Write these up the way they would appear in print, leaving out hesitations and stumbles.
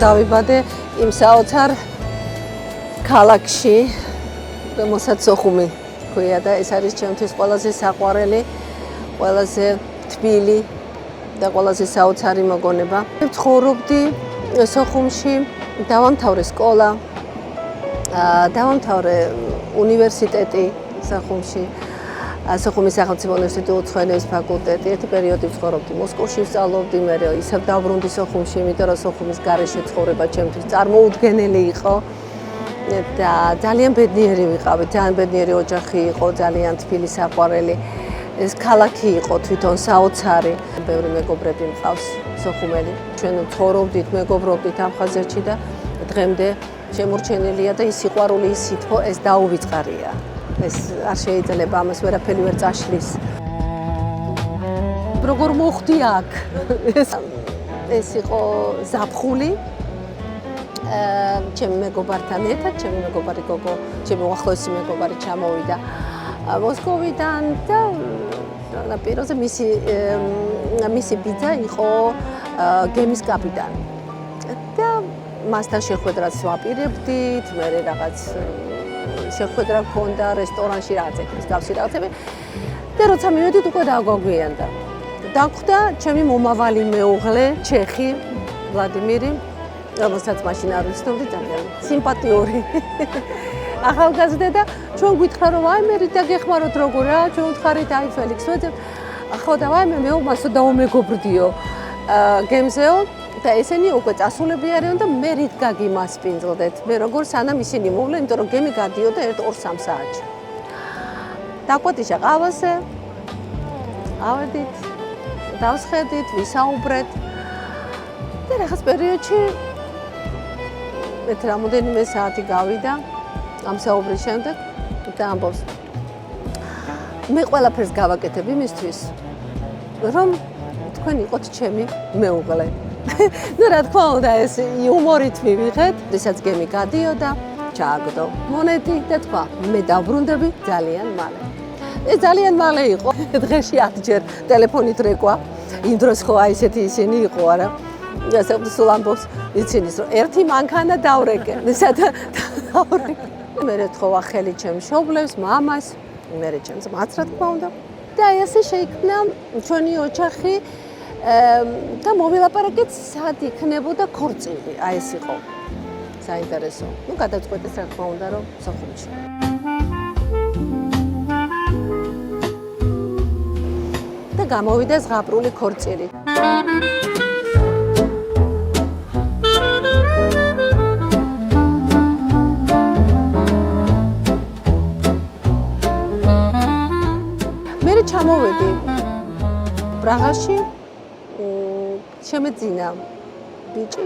დავიბადე იმ საოცარ ქალაქში, რომელსაც სოხუმი ქვია და ეს არის ჩემთვის ყველაზე საყვარელი, ყველაზე თბილი და ყველაზე საოცარი მოგონება. ვცხოვრობდი სოხუმში, დავამთავრე სკოლა, დავამთავრე უნივერსიტეტი სოხუმში. სოხუმის სახელმწიფო უნივერსიტეტის უცხოენების ფაკულტეტი. ერთი პერიოდი ვცხოვრობდი მოსკოვში, ვსწავლობდი, მე ისევ დავბრუნდი სოხუმში, იმიტომ რომ სოხუმის გარეშე ცხოვრება ჩემთვის წარმოუდგენელი იყო. და ძალიან ბედნიერი ვიყავი, ძალიან ბედნიერი ოჯახი იყო, ძალიან თბილი საყვარელი. ეს ქალაქი იყო თვითონ საოცარი. ბევრი მეგობრები მყავს სოხუმელი. ჩვენ ვცხოვრობდით, მეგობრობდით ამ ხაზერში და დღემდე შემორჩენილია და ის სიყვარული, ის სითბო, ეს დაუვიწყარია. ეს არ შეიძლება ამას ვერაფერი ვერ წაშლის. როგორ მოხდი აქ? ეს იყო ზაფხული. ჩემი მეგობართან ერთად, ჩემი მეგობარი გოგო, ჩემი უახლოესი მეგობარი ჩამოვიდა მოსკოვიდან და პიროზე მისი ბიძა იყო გემის კაპიტანი. და მასთან შეხვედრას ვაპირებდით, მე რაღაც შეხვედრა გქონდა რესტორანში რაღაც ეგრეს გავსი რაღაცები და როცა მივედით უკვე დაგვაგვიანდა. დაგვხვდა ჩემი მომავალი მეუღლე, ჩეხი ვლადიმირი, რომელსაც მაშინ არ ვიცნობდი, ძალიან სიმპათიური ახალგაზრდა და ჩვენ გვითხრა რომ აი მე რით დაგეხმაროთ როგორია, ჩვენ ვთხარით აი ფელიქს ვეძებ. ხო და აი მე უმასო დაუმეგობრდიო გემზეო და ესენი უკვე წასულები არიან და მე რით გაგიმასპინძლდეთ. მე როგორ სანამ ისინი მოვლენ, იმიტომ რომ გემი გადიოდა 1-2-3 საათში. დაგვატიშა ყავაზე, ავედით, დავსხედით, ვისაუბრეთ და რაღაც პერიოდში რამოდენიმე საათი გავიდა ამ საუბრის შემდეგ და ამბობს მე ყველაფერს გავაკეთებ იმისთვის რომ თქვენ იყოთ ჩემი მეუღლე. ნუ რა თქმა უნდა ეს იუმორით მივიღეთ, როდესაც გემი გადიოდა, ჩააგდო მონეტი და თქვა მე დავბრუნდები ძალიან მალე. ეს ძალიან მალე იყო, დღეში 10 ჯერ ტელეფონით რეკვა. იმ დროს ხო აი ესეთი ისინი იყო არა. სულ ამბობს იცინის რომ ერთი მანქანა დავრეკე. დავრეკე. მე რეთხოვა ხელი ჩემ მშობლებს, მამას, მე ჩემს მაც რა თქმა უნდა. და ესე შეიქმნა ჩვენი ოჯახი და მოვილაპარაკეთ სად იქნებოდა ქორწილი. აი ეს იყო საინტერესო. ნუ გადაწყვეტეს რა თქმა უნდა რომ სოხუმში. და გამოვიდა ზღაპრული ქორწილი. ჩამოვედი პრაღაში, შემეძინა ბიჭი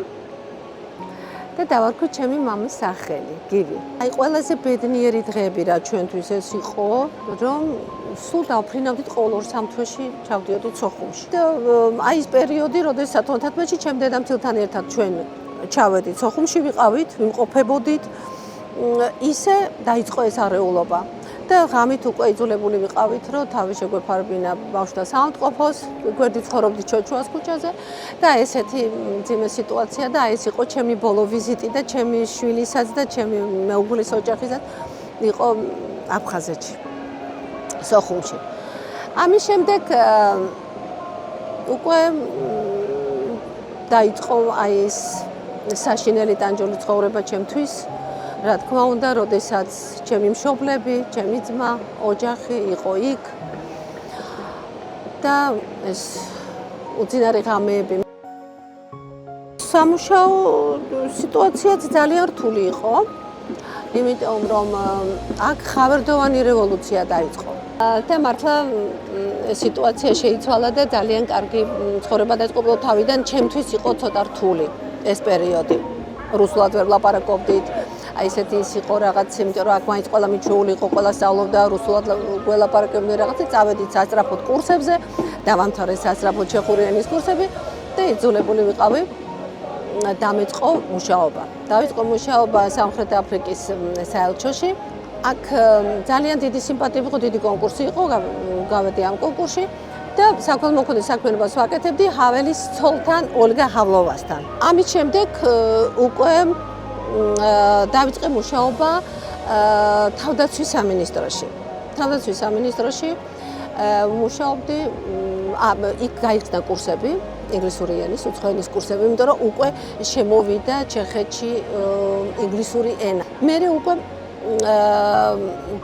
და დავარქვი ჩემი მამის სახელი, გივი. აი ყველაზე ბედნიერი დღეები რა ჩვენთვის ეს იყო, რომ სულ დავფრინავდით ყოველ 2-3 თვეში ჩავდიოდით სოხუმში. და აი ეს პერიოდი, როდესაც 13-მეთში ჩემ დედამთილთან ერთად ჩვენ ჩავედით სოხუმში, ვიყავით, ვიმყოფებოდით, ისე დაიწყო ეს არეულობა. და ღამით უკვე იძულებული ვიყავით, რომ თავი შეგვეფარბინა ბავშვთა საავადმყოფოს, გვერდით ცხოვრობდით ჩოჩუას ქუჩაზე და ესეთი მძიმე სიტუაცია და ეს იყო ჩემი ბოლო ვიზიტი და ჩემი შვილისაც და ჩემი მეუღლის ოჯახისაც იყო აფხაზეთში, სოხუმში. ამის შემდეგ უკვე დაიწყო აი ეს საშინელი ტანჯული ცხოვრება ჩემთვის. რა თქმა უნდა, როდესაც ჩემი მშობლები, ჩემი ძმა, ოჯახი იყო იქ და ეს უძინარი ღამეები. სამუშაო სიტუაციაც ძალიან რთული იყო, იმიტომ რომ აქ ხავერდოვანი რევოლუცია დაიწყო. და მართლა სიტუაცია შეიცვალა და ძალიან კარგი ცხოვრება დაიწყო თავიდან, ჩემთვის იყო ცოტა რთული ეს პერიოდი. რუსულად ვერ ვლაპარაკობდით. აი ესეთი ის იყო რაღაც, იმიტომ რომ აქ მაინც ყველა მიჩვეული იყო, ყველა სწავლობდა რუსულად ველაპარაკებდნენ რაღაცა, წავედით სასწრაფოდ კურსებზე, დავამთავრე სასწრაფოდ ჩეხური ენის კურსები და იძულებული ვიყავი დამეწყო მუშაობა. დავიწყო მუშაობა სამხრეთ აფრიკის საელჩოში. აქ ძალიან დიდი სიმპათია იყო, დიდი კონკურსი იყო, გავედი ამ კონკურსში და საქველმოქმედო საქმიანობას ვაკეთებდი ჰაველის ცოლთან ოლგა ჰავლოვასთან. ამის შემდეგ უკვე დავიწყე მუშაობა თავდაცვის სამინისტროში. თავდაცვის სამინისტროში მუშაობდი, იქ გაიხსნა კურსები, ინგლისური ენის, უცხო ენის კურსები, იმიტომ რომ უკვე შემოვიდა ჩეხეთში ინგლისური ენა. მე უკვე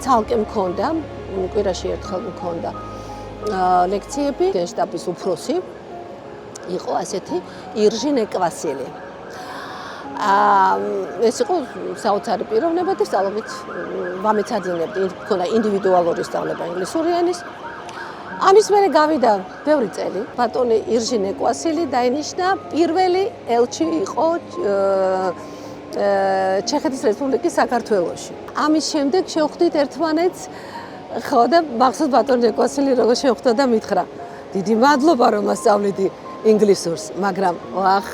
ცალკე მქონდა, კვირაში ერთხელ მქონდა ლექციები. გენშტაბის უფროსი იყო ასეთი ირჟი ნეკვასილი. ეს იყო საოცარი პიროვნება და სწავლობით ვამეცადინებდი, მქონდა ინდივიდუალური სწავლება ინგლისური ენის. ამის მერე გავიდა ბევრი წელი. ბატონი ირჟი ნეკვასილი დაინიშნა პირველი ელჩი იყო ჩეხეთის რესპუბლიკის საქართველოში. ამის შემდეგ შევხვდით ერთმანეთს, ხო და მახსოვს ბატონი ნეკვასილი როგორ შევხვდა და მითხრა: "დიდი მადლობა რომ ასწავლედი ინგლისურს, მაგრამ ვახ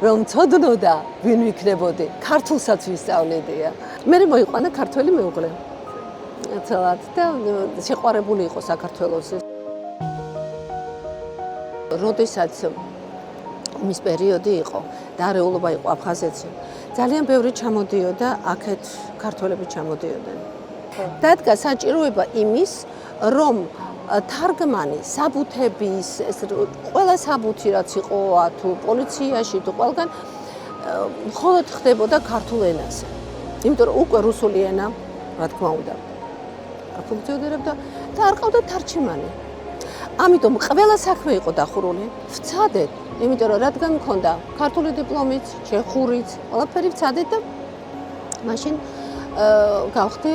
რომ ცოდნოდა ვინ ვიქნებოდი, ქართულსაც ვისწავლედია." მე მოიყვანა ქართველი მეუღლე. ცალად და შეყვარებული იყო საქართველოს. როდესაც ომის პერიოდი იყო, დარეულობა იყო აფხაზეთში. ძალიან ბევრი ჩამოდიოდა, აქეთ ქართველები ჩამოდიოდნენ. დადგა საჭიროება იმის, რომ თარგმანი საბუთების, ეს ყველა საბუთი რაც იყო თუ პოლიციაში თუ ყველგან მხოლოდ ხდებოდა ქართულ ენაზე. იმიტომ რომ უკვე რუსული ენა, რა თქმა უნდა, არ ფუნქციონირებდა და არ ყავდა თარჩიმანი. ამიტომ ყველა საქმე იყო დახურული. ვცადეთ, იმიტომ რომ რადგან მქონდა ქართული დიპლომით, ჩეხურით, ყველაფერი ვცადეთ და მაშინ გავხდი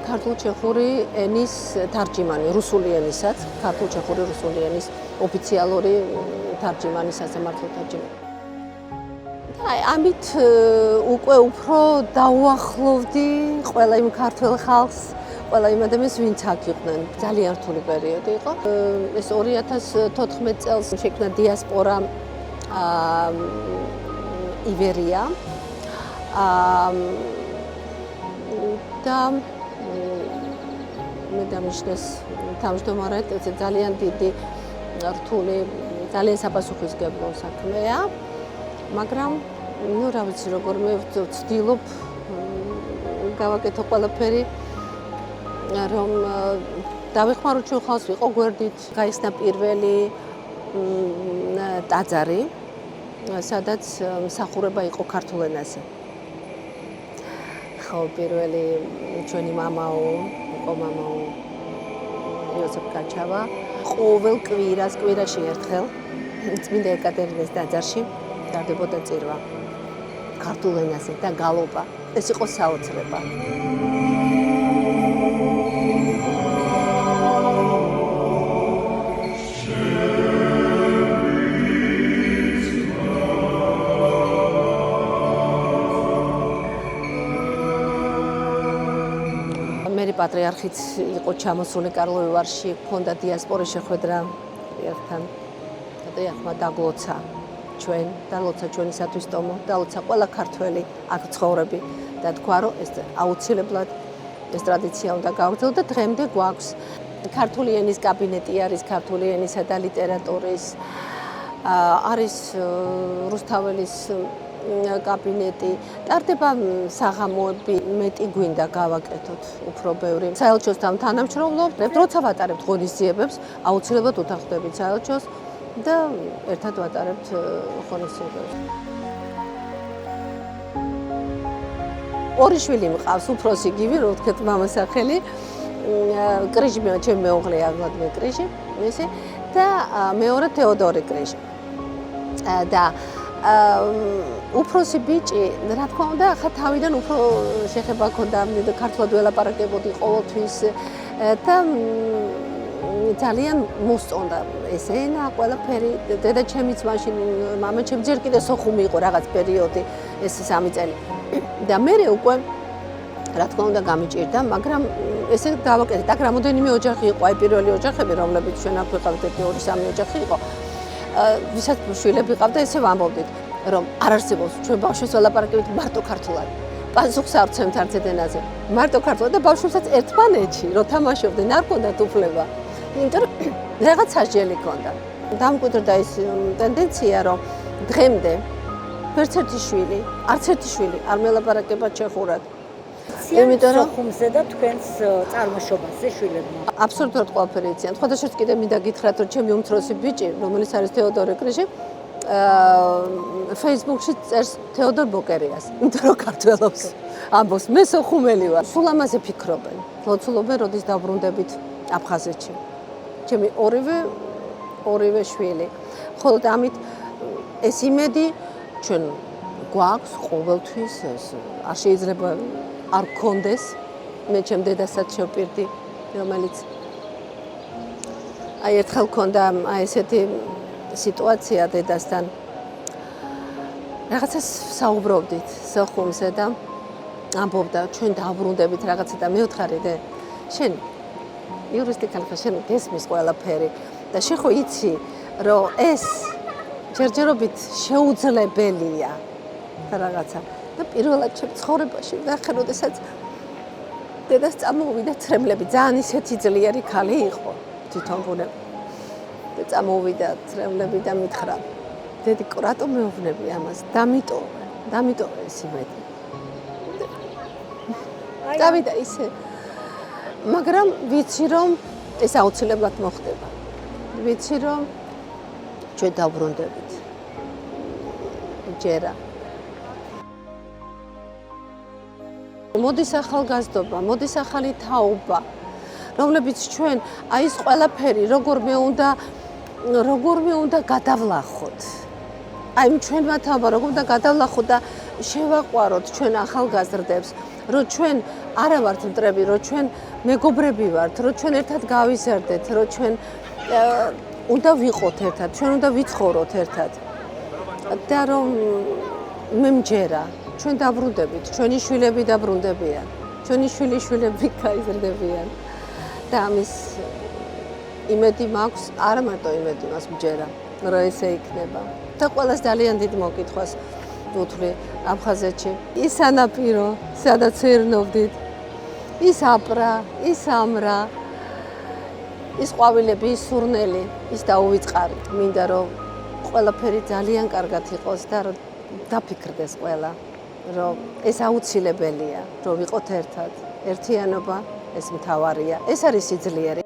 ქართულ-ჩეხური ენის თარჯიმანი, რუსული ენისაც, ქართულ-ჩეხური რუსული ენის ოფიციალური თარჯიმანი, სასამართლო თარჯიმანი. და ამით უკვე უფრო დაუახლოვდი ყველა იმ ქართველ ხალხს, ყველა იმ ადამიანს, ვინც აქ იყვნენ. ძალიან რთული პერიოდი იყო. ეს 2014 წელს შექმნა დიასპორა ივერია. და მე დამიშნეს თავმჯდომარედ, ძალიან დიდი რთული, ძალიან საპასუხისმგებლო საქმეა, მაგრამ ნუ რა ვიცი როგორ მე ვცდილობ გავაკეთო ყველაფერი, რომ დავეხმარო ჩვენ ხალხს, ვიყო გვერდით, გაიხსნა პირველი ტაძარი, სადაც მსახურება იყო ქართულ ენაზე. პირველი ჩვენი მამაო, იყო მამაო იოსებ კაჩავა. ყოველ კვირაში ერთხელ წმინდა ეკატერინეს ტაძარში ტარდებოდა წირვა ქართულ ენაზე და გალობა. ეს იყო საოცრება. პატრიარხიც იყო ჩამოსული კარლოვი ვარში, ჰქონდა დიასპორის შეხვედრა ერთთან. და ახლა დაგლოცა ჩვენ, დაგლოცა ჩვენისათვის ტომო, დაგლოცა ყველა ქართველი აქ ცხოვრები და თქვა, რომ ეს აუცილებლად ეს ტრადიცია უნდა გავგრძელოთ და დღემდე გვაქვს ქართული ენის კაბინეტი არის, ქართული ენისა და ლიტერატურის არის რუსთაველის კაბინეტი, ტარდება საღამოები, მეტი გვინდა გავაკეთოთ უფრო ბევრი. საელჩოსთან თანამშრომლობთ, როცა ვატარებთ ღონისძიებებს, აუცილებლად უთანხმდებით საელჩოს და ერთად ვატარებთ ღონისძიებებს. ორი შვილი მყავს, უფროსი გივი, რო ვთქვით მამასახელი, კრიჟი ჩემი მეუღლეა ვლადიმერ კრიჟი, ესე და მეორე თეოდორი კრიჟი. და უფროსი ბიჭი, რა თქმა უნდა, ახლა თავიდან უფრო შეხება ჰქონდა, ქართულად ველაპარაკებოდი ყოველთვის და ძალიან მოსწონდა ეს ენა, ყველაფერი. დედა ჩემიც მაშინ, მამა ჩემი ჯერ კიდე სოხუმი იყო რაღაც პერიოდი, ეს 3 წელი. და მე უკვე რა თქმა უნდა გამიჭირდა, მაგრამ ესე დავაკეთეთ. აქ რამოდენიმე ოჯახი იყო, აი პირველი ოჯახები, რომლებიც ჩვენ აქ ვიყავით, 1-2-3 ოჯახი იყო. ვისაც შვილები ყავდა, ესე ვამბობდით, რომ არ არსებობს ჩვენ ბავშვებს ველაპარაკებით მარტო ქართულად. პასუხს არ ვცემთ არც ენაზე. მარტო ქართულად და ბავშვებსაც ერთმანეთში რო თამაშობდნენ, არ ჰქონდათ უფლება. იმიტომ რომ რაღაც სასჯელი ქონდა. დამკვიდრდა ის ტენდენცია, რომ დღემდე ვერც ერთი შვილი, არც ერთი შვილი არ მელაპარაკება ჩეხურად. იმიტომ რომ ხუმზე და თქვენს წარმოშობაზე შვილებმა. აბსოლუტურად ყველაფერი იციან. სხვადასხვა კიდე მინდა გითხრათ, რომ ჩემი უმცროსი ბიჭი, რომელიც არის თეოდორე კრიჟი, Facebook-ში წერს თეოდორ ბოკერიას, იმიტომ რომ ქართველობს. ამბობს, მე სოხუმელი ვარ. სულ ამაზე ფიქრობენ. ლოცულობენ, როდის დაბრუნდებით აფხაზეთში. ჩემი ორივე შვილი. ხოლო ამით ეს იმედი ჩვენ გვაქვს ყოველთვის, არ შეიძლება არ გქონდეს. მე ჩემ დედასაც შევპირდი, რომელიც აი ერთხელ ქონდა ესეთი სიტუაცია დედასთან. რაღაცას საუბრობდით სოხუმზე და ამბობდა, ჩვენ დაბრუნდებით რაღაცა და მეუთხარი და შენ იურისტი ხალხი შენ გესმის ყველაფერი და შენ ხო იცი, რომ ეს ჯერჯერობით შეუძლებელია და რაღაცა და პირველად ჩემ ცხოვრებაში ვახე, როდესაც დედას წამოვიდა ცრემლები, ძალიან ისეთი ძლიერი ქალი იყო თვითონ ბუნები. და წამოვიდა ცრემლები და მითხრა, დედიკო, რატომ მეუბნები ამას? დამიტოვე ეს იმედი. დავიდა ისე, მაგრამ ვიცი, რომ ეს აუცილებლად მოხდება. ვიცი, რომ ჩვენ დავბრუნდებით. ჯერა. მოდის ახალგაზრდობა, მოდის ახალი თაობა, რომლებიც ჩვენ აი ეს ყველაფერი როგორმე უნდა გადავლახოთ. აი ჩვენმა თაობა როგორ უნდა გადავლახოთ და შევაყვაროთ ჩვენ ახალგაზრდებს, რომ ჩვენ არა ვართ მტრები, რომ ჩვენ მეგობრები ვართ, რომ ჩვენ ერთად გავიზარდეთ, რომ ჩვენ უნდა ვიყოთ ერთად, ჩვენ უნდა ვიცხოვროთ ერთად. და რომ მე მჯერა ჩვენ დაბრუნდებით, ჩვენი შვილები დაბრუნდებიან, ჩვენი შვილები გაიზრდებიან და ამის იმედი მაქვს, არა მარტო იმედი მას მჯერა, რომ ესე იქნება. და ყველას ძალიან დიდ მოკითხვას ვუთვლი აფხაზეთში. ის სანაპირო, სადაც ვერნოვდით, ის აპრა, ის ამრა, ის ყვავილები, ის სურნელი, ის დაუვიწყარი. მინდა რომ ყველაფერი ძალიან კარგად იყოს და რომ დაფიქრდეს ყველა, რომ ეს აუცილებელია, რომ ვიყოთ ერთად. ერთიანობა ეს მთავარია. ეს არის სიძლიერე.